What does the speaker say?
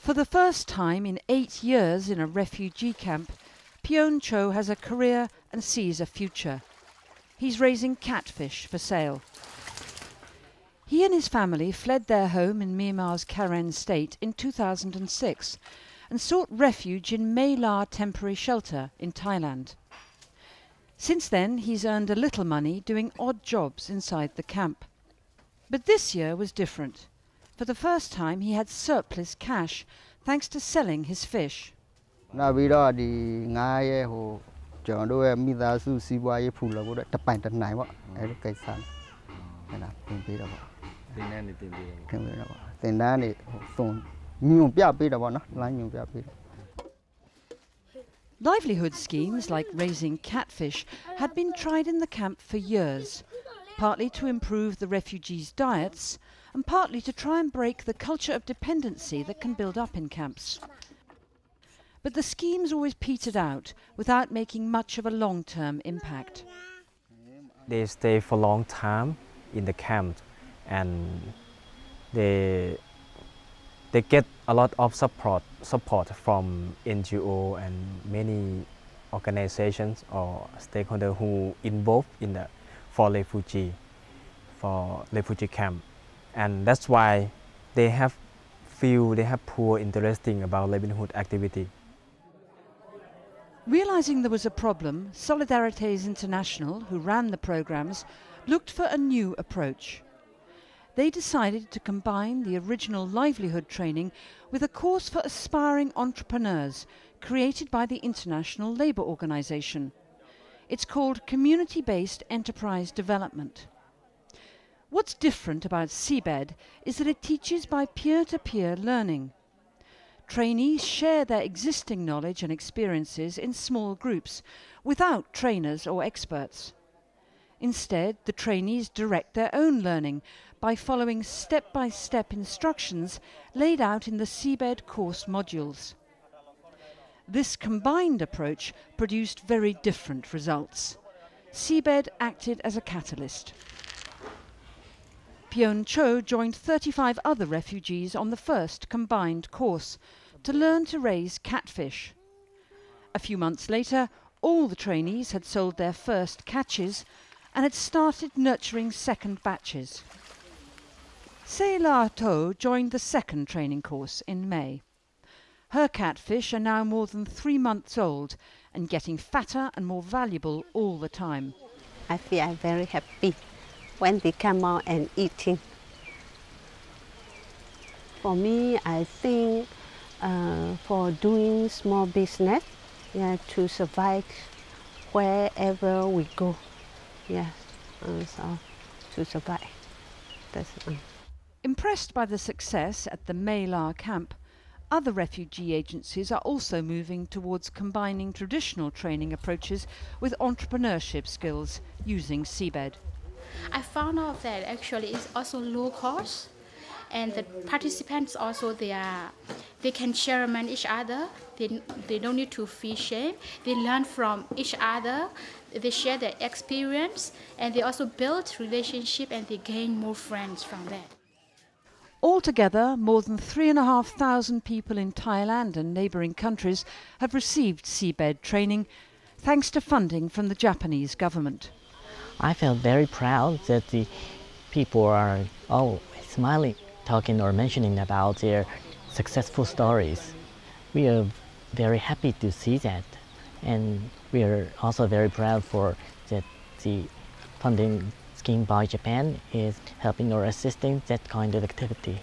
For the first time in 8 years in a refugee camp, Pyon Cho has a career and sees a future. He's raising catfish for sale. He and his family fled their home in Myanmar's Karen state in 2006 and sought refuge in Mae La temporary shelter in Thailand. Since then, he's earned a little money doing odd jobs inside the camp. But this year was different. For the first time, he had surplus cash thanks to selling his fish. Livelihood schemes like raising catfish had been tried in the camp for years, partly to improve the refugees' diets and partly to try and break the culture of dependency that can build up in camps. But the schemes always petered out without making much of a long-term impact. They stay for a long time in the camp and they get a lot of support from NGO and many organizations or stakeholders who involved in for refugee camp, and that's why they have poor interesting about livelihood activity. Realizing there was a problem, Solidarités International, who ran the programs, looked for a new approach. They decided to combine the original livelihood training with a course for aspiring entrepreneurs created by the International Labour Organization. It's called Community-Based Enterprise Development. What's different about CBED is that it teaches by peer-to-peer learning. Trainees share their existing knowledge and experiences in small groups without trainers or experts. Instead, the trainees direct their own learning by following step-by-step instructions laid out in the CBED course modules. This combined approach produced very different results. CBED acted as a catalyst. Pyon Cho joined 35 other refugees on the first combined course to learn to raise catfish. A few months later, all the trainees had sold their first catches and had started nurturing second batches. Se La To joined the second training course in May. Her catfish are now more than 3 months old and getting fatter and more valuable all the time. I feel very happy when they come out and eating. For me, I think for doing small business, to survive wherever we go, so to survive. Impressed by the success at the Mae La camp, other refugee agencies are also moving towards combining traditional training approaches with entrepreneurship skills using CBED. I found out that actually it's also low cost, and the participants also they can share among each other. They don't need to feel shame. They learn from each other. They share their experience, and they also build relationship, and they gain more friends from that. Altogether, more than 3,500 people in Thailand and neighbouring countries have received CBED training thanks to funding from the Japanese government. I felt very proud that the people are always smiling, talking or mentioning about their successful stories. We are very happy to see that, and we are also very proud for that the funding scheme by Japan is helping or assisting that kind of activity.